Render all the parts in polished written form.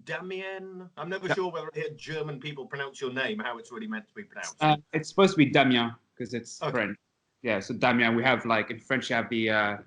Damien? I'm never sure whether I hear German people pronounce your name, how it's really meant to be pronounced. It's supposed to be Damien because it's Okay. French. Yeah, so Damien, we have like in French, you have the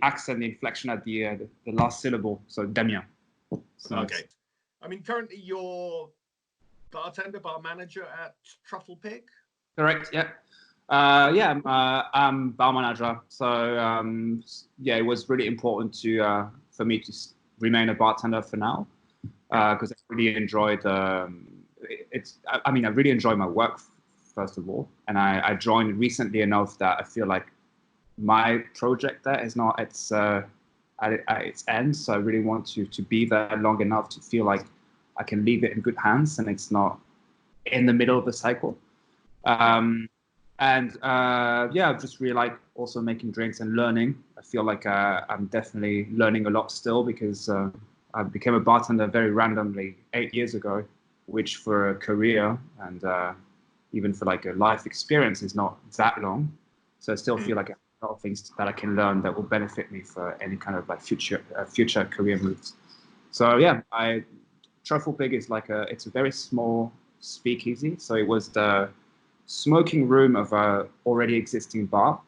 accent, the inflection at the last syllable. So Damien. So okay. I mean, currently you're bartender, bar manager at Truffle Pig? Correct, yeah. I'm bar manager. So yeah, it was really important for me to remain a bartender for now because I really enjoyed I really enjoy my work first of all, and I joined recently enough that I feel like my project there is not at its end. So I really want to be there long enough to feel like I can leave it in good hands and it's not in the middle of the cycle. I just really like also making drinks and learning. I feel like I'm definitely learning a lot still because I became a bartender very randomly 8 years ago, which for a career and even for like a life experience is not that long. So I still feel like a lot of things that I can learn that will benefit me for any kind of like future career moves. So yeah, Truffle Pig is like it's a very small speakeasy. So it was the smoking room of a already existing bar,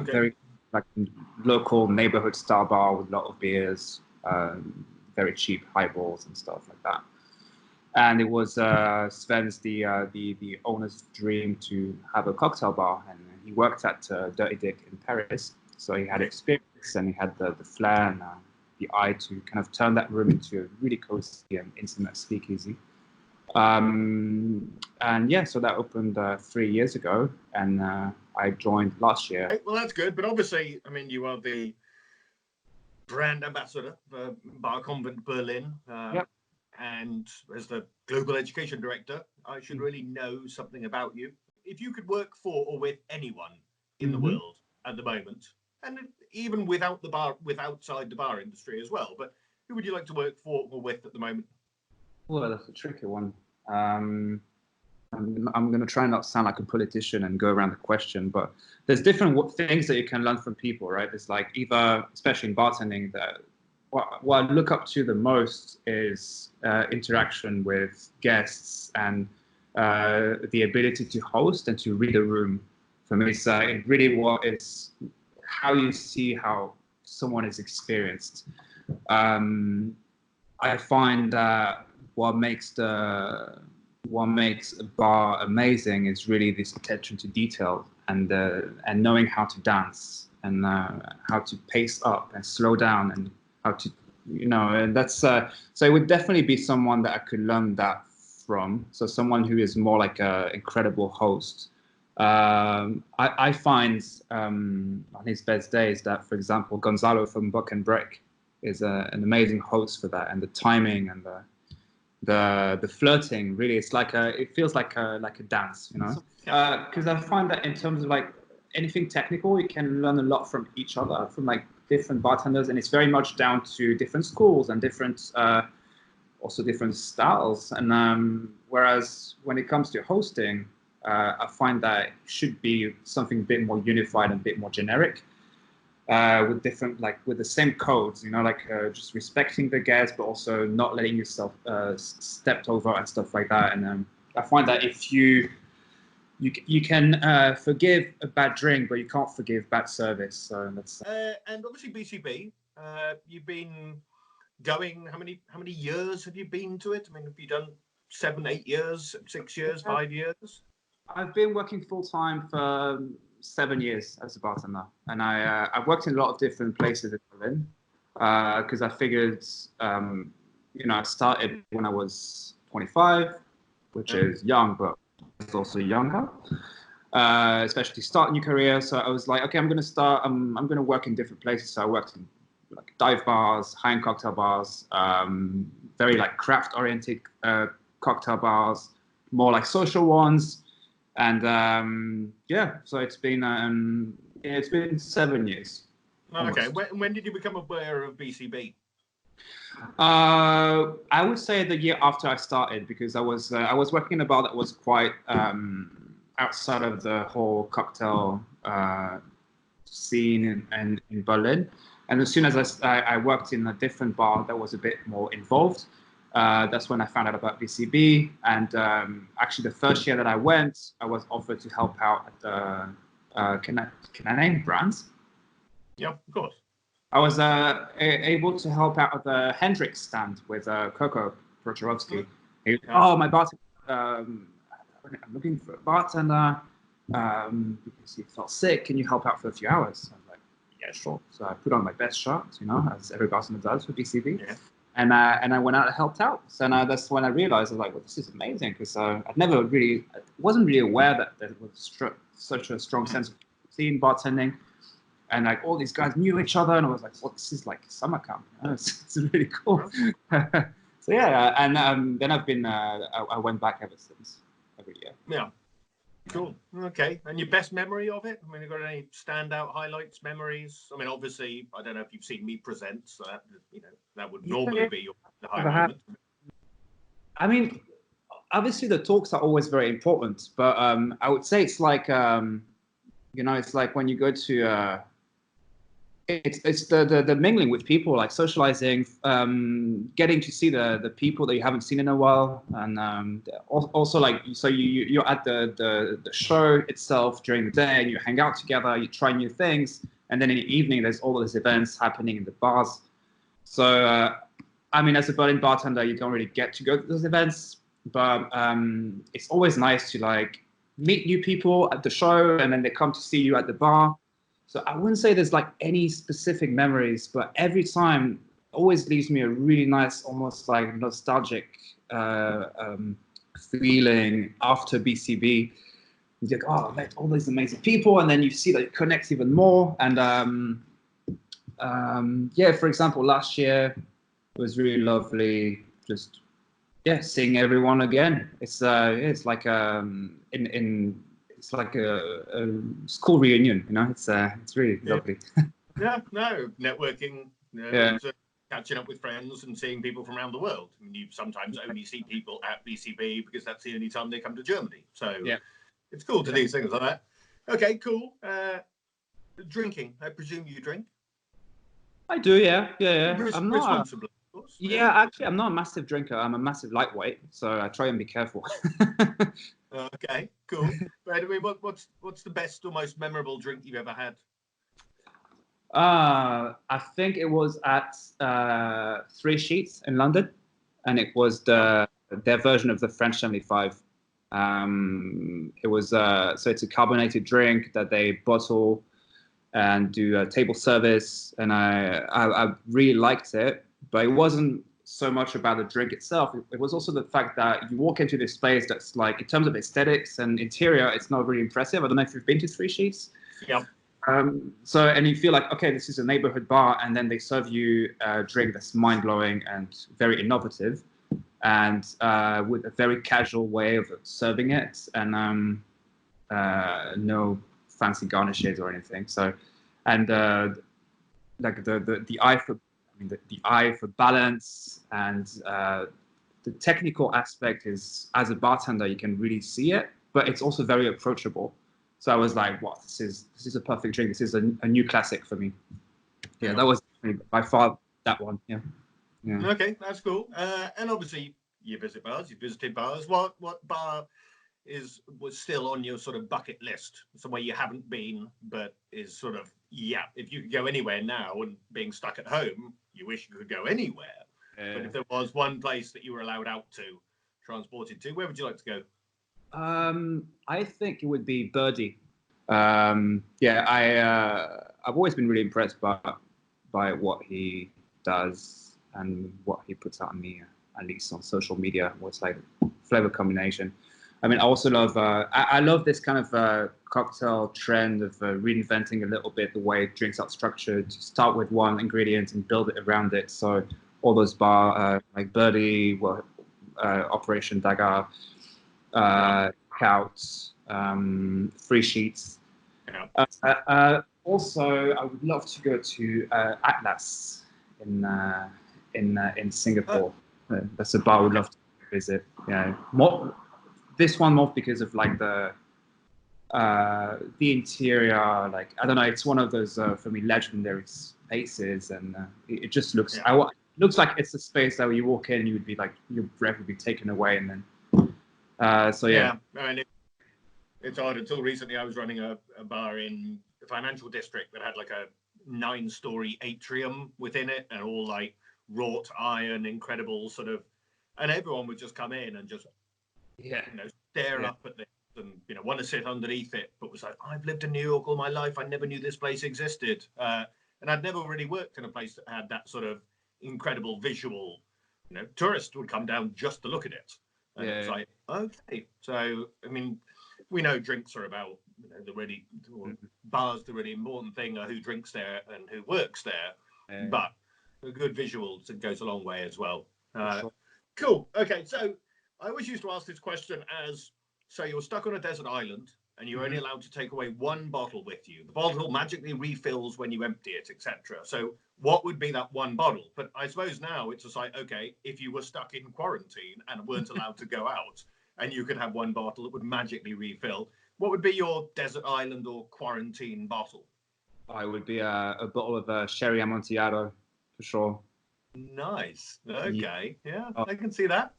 very like local neighborhood style bar with a lot of beers, very cheap highballs and stuff like that. And it was Sven's the owner's dream to have a cocktail bar, and he worked at Dirty Dick in Paris, so he had experience and he had the flair and the eye to kind of turn that room into a really cozy and intimate speakeasy. And yeah, so that opened 3 years ago, and I joined last year. Well, that's good, but obviously, I mean, you are the brand ambassador for Bar Convent Berlin, Yep. and as the Global Education Director, I should really know something about you. If you could work for or with anyone in the world at the moment, and even without the bar, outside the bar industry as well, but who would you like to work for or with at the moment? Well, that's a tricky one. I'm going to try not to sound like a politician and go around the question, but there's different things that you can learn from people, right? It's like either, especially in bartending, that what I look up to the most is interaction with guests and the ability to host and to read a room. For me, it's it's how you see how someone is experienced. I find that what makes a bar amazing is really this attention to detail and knowing how to dance and how to pace up and slow down and how to, and that's so it would definitely be someone that I could learn that from. So someone who is more like an incredible host. I find on his best days that, for example, Gonzalo from Buck and Break is an amazing host for that, and the timing and the flirting, really, it's like it feels like a dance, because I find that in terms of like anything technical, you can learn a lot from each other, from like different bartenders, and it's very much down to different schools and different also different styles. And whereas when it comes to hosting, I find that it should be something a bit more unified and a bit more generic. With different, like with the same codes, just respecting the guests, but also not letting yourself stepped over and stuff like that. And I find that if you can forgive a bad drink, but you can't forgive bad service. So that's. And obviously BCB, you've been going. How many years have you been to it? I mean, have you done 7, 8 years, 6 years, 5 years? I've been working full time for 7 years as a bartender, and I've worked in a lot of different places in Berlin because I figured, I started when I was 25, which is young, but it's also younger, especially to start a new career. So I was like, okay, I'm going to start. I'm going to work in different places. So I worked in like dive bars, high-end cocktail bars, very like craft-oriented cocktail bars, more like social ones. And so it's been 7 years. Okay, when did you become aware of BCB? I would say the year after I started, because I was working in a bar that was quite outside of the whole cocktail scene in Berlin, And as soon as I worked in a different bar that was a bit more involved, that's when I found out about BCB. And actually, the first year that I went, I was offered to help out at the, can I name brands? Yeah, of course. I was able to help out at the Hendrix stand with Coco Prochorovsky. Oh, my bartender, I'm looking for a bartender because he felt sick. Can you help out for a few hours? I was like, yeah, sure. So I put on my best shirt, you know, as every bartender does for BCB. Yeah. And I went out and helped out. So now that's when I realized, I was like, well, this is amazing, because I'd never really, wasn't really aware that there was such a strong sense of community in bartending. And like all these guys knew each other, and I was like, well, this is like summer camp. You know? It's really cool. So yeah, and then I've been, I went back ever since, every year. Yeah. Cool. Okay. And your best memory of it? I mean, you got any standout highlights, memories? I mean, obviously, I don't know if you've seen me present, so that, you know, that would normally be the high moment. I mean, obviously the talks are always very important, but I would say it's like, you know, it's like when you go to, it's the mingling with people, like socializing, getting to see the people that you haven't seen in a while, and also like, so you're at the show itself during the day, and you hang out together, you try new things, and then in the evening there's all these events happening in the bars. So I mean, as a Berlin bartender, you don't really get to go to those events, but it's always nice to like meet new people at the show, and then they come to see you at the bar. So I wouldn't say there's like any specific memories, but every time always leaves me a really nice, almost like nostalgic feeling after BCB. You're like, oh, I met all these amazing people, and then you see that it connects even more. And yeah, for example, last year it was really lovely, just seeing everyone again. It's like it's like a school reunion, you know. It's really lovely. Yeah, no, networking, catching up with friends and seeing people from around the world. I mean, you sometimes only see people at BCB because that's the only time they come to Germany. So it's cool to do things like that. Okay, cool. Drinking, I presume you drink? I do, yeah. I'm not. Responsibly, of course. Yeah, actually, I'm not a massive drinker. I'm a massive lightweight, so I try and be careful. Okay, cool. But I mean, what's the best or most memorable drink you've ever had? I think it was at Three Sheets in London, and it was their version of the French 75. It was so it's a carbonated drink that they bottle and do table service, and I really liked it, but it wasn't so much about the drink itself. It was also the fact that you walk into this place that's like, in terms of aesthetics and interior, it's not really impressive. I don't know if you've been to Three Sheets. Yeah. So, and you feel like, okay, this is a neighborhood bar, and then they serve you a drink that's mind-blowing and very innovative, and with a very casual way of serving it, and no fancy garnishes or anything. So, and like the eye for, the eye for balance, and the technical aspect is, as a bartender, you can really see it, but it's also very approachable. So I was like, wow, this is a perfect drink. This is a new classic for me. Yeah, that was by far that one. Yeah. Okay, that's cool. And obviously you visit bars, you visited bars. What bar was still on your sort of bucket list? Somewhere you haven't been, but is sort of, if you could go anywhere now, and being stuck at home, you wish you could go anywhere. But if there was one place that you were allowed out to, transported to, where would you like to go? I think it would be Birdie. I've always been really impressed by what he does and what he puts out on me, at least on social media. What's like flavor combination. I mean, I also love. I love this kind of cocktail trend of reinventing a little bit the way drinks are structured. Start with one ingredient and build it around it. So all those like Birdie, Operation Dagger, Couch, Three Sheets. Also, I would love to go to Atlas in Singapore. That's a bar I would love to visit. Yeah, this one more because of like the The interior, like, I don't know, it's one of those for me legendary spaces, and it just looks. Yeah. Looks like it's a space that when you walk in, you would be like your breath would be taken away, and then. So yeah. I mean, it's odd. Until recently, I was running a bar in the financial district that had like a 9-story atrium within it, and all like wrought iron, incredible sort of, and everyone would just come in and just stare up at this and want to sit underneath it, but was like, I've lived in New York all my life, I never knew this place existed, and I'd never really worked in a place that had that sort of incredible visual. Tourists would come down just to look at it, and it's like, okay, so I mean, we know drinks are about bars. The really important thing are who drinks there and who works there, but a good visual goes a long way as well. Sure. Cool. Okay, so I always used to ask this question as, so you're stuck on a desert island and you're only allowed to take away one bottle with you. The bottle magically refills when you empty it, etc. So what would be that one bottle? But I suppose now it's just like, okay, if you were stuck in quarantine and weren't allowed to go out and you could have one bottle that would magically refill, what would be your desert island or quarantine bottle? It would be a bottle of Sherry Amontillado, for sure. Nice. Okay. Yeah, I can see that.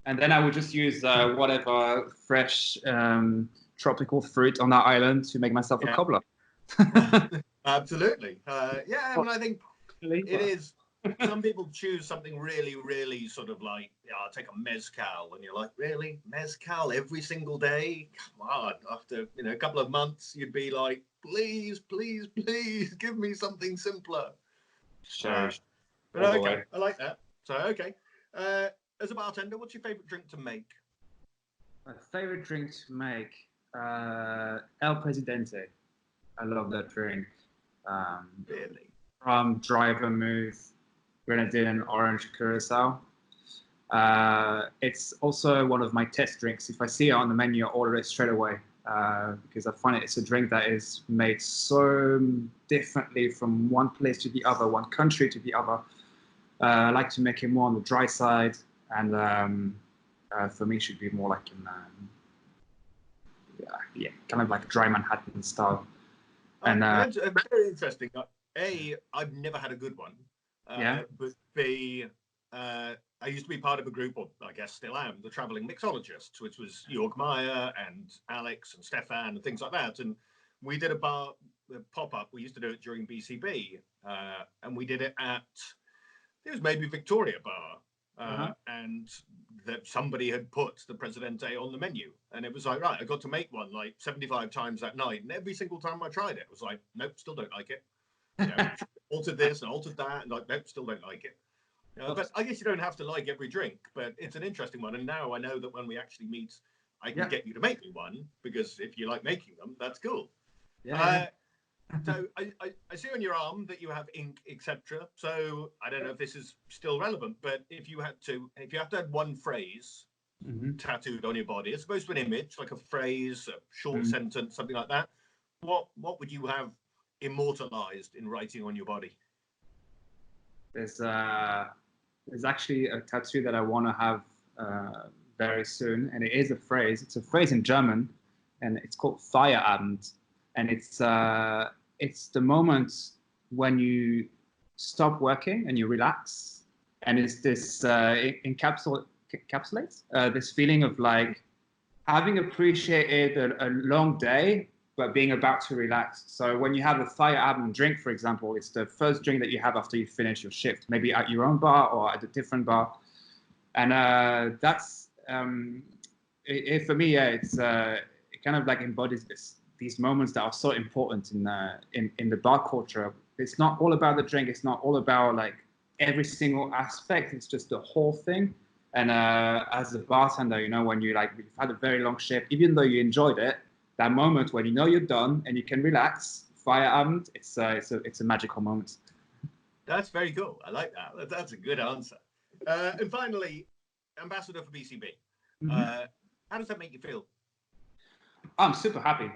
And then I would just use whatever fresh tropical fruit on that island to make myself a cobbler. Absolutely. I mean, I think it is. Some people choose something really, really sort of like, I'll take a mezcal, and you're like, really, mezcal every single day? Come on. After a couple of months, you'd be like, please, please, please, give me something simpler. Sure. But okay, I like that. So okay, as a bartender, what's your favorite drink to make? My favorite drink to make, El Presidente. I love that drink. Really? From dry vermouth, grenadine, and orange curacao. It's also one of my test drinks. If I see it on the menu, I order it straight away because I find it's a drink that is made so differently from one place to the other, one country to the other. I like to make it more on the dry side, and for me, it should be more like in, kind of like dry Manhattan style. And that's very interesting. I've never had a good one. But B, I used to be part of a group, or I guess still am, the Traveling Mixologists, which was Jörg Meyer and Alex and Stefan and things like that. And we did a pop-up. We used to do it during BCB, and we did it at, it was maybe Victoria Bar, and that somebody had put the Presidente on the menu, and it was like, right, I got to make one like 75 times that night, and every single time I tried it, it was like, nope, still don't like it. Altered this and altered that, and like, nope, still don't like it. But I guess you don't have to like every drink, but it's an interesting one, and now I know that when we actually meet, I can get you to make me one, because if you like making them, that's cool. So I see on your arm that you have ink, etc. So I don't know if this is still relevant, but if you have to have one phrase tattooed on your body, as opposed to an image, like a phrase, a short sentence, something like that, what would you have immortalized in writing on your body? There's actually a tattoo that I want to have very soon, and it is a phrase. It's a phrase in German, and it's called Feierabend, and it's the moment when you stop working and you relax, and it's this encapsulates this feeling of like having appreciated a long day, but being about to relax. So when you have a Feierabend drink, for example, it's the first drink that you have after you finish your shift, maybe at your own bar or at a different bar. And that's, for me, it's it kind of like embodies these moments that are so important in the bar culture. It's not all about the drink. It's not all about like every single aspect. It's just the whole thing. And as a bartender, when you've had a very long shift, even though you enjoyed it, that moment when you're done and you can relax, Feierabend, it's a magical moment. That's very cool. I like that. That's a good answer. And finally, ambassador for BCB. How does that make you feel? I'm super happy.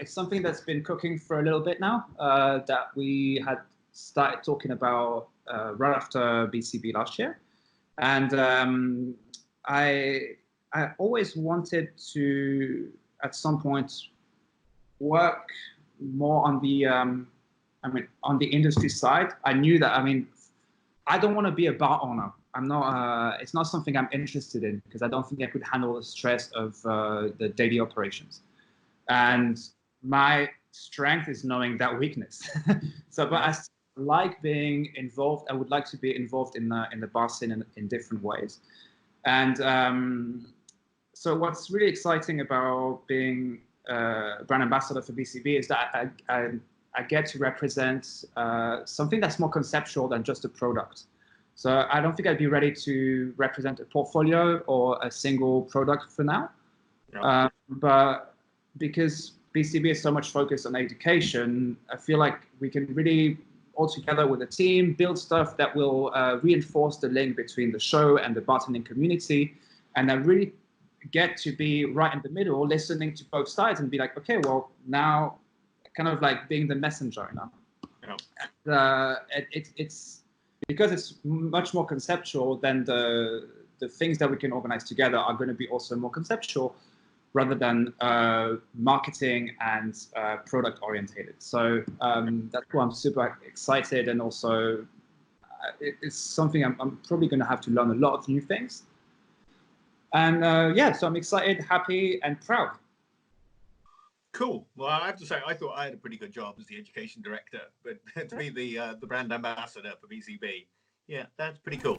It's something that's been cooking for a little bit now, that we had started talking about right after BCB last year. And I always wanted to, at some point, work more on the, on the industry side, I knew that, I don't want to be a bar owner. I'm not, it's not something I'm interested in because I don't think I could handle the stress of the daily operations. And my strength is knowing that weakness. But I like being involved. I would like to be involved in the bar scene in different ways. And so what's really exciting about being brand ambassador for BCB is that I get to represent something that's more conceptual than just a product. So I don't think I'd be ready to represent a portfolio or a single product for now. No. But because BCB is so much focused on education, I feel like we can really, all together with a team, build stuff that will reinforce the link between the show and the bartending community. And I really get to be right in the middle, listening to both sides and be like, okay, well, now kind of like being the messenger, you know. Yeah. And, it's because it's much more conceptual, then the things that we can organize together are going to be also more conceptual rather than marketing and product orientated. So that's why I'm super excited, and also it's something I'm probably going to have to learn a lot of new things. And yeah, so I'm excited, happy, and proud. Cool. Well, I have to say, I thought I had a pretty good job as the education director, but to be the brand ambassador for BCB, yeah, that's pretty cool.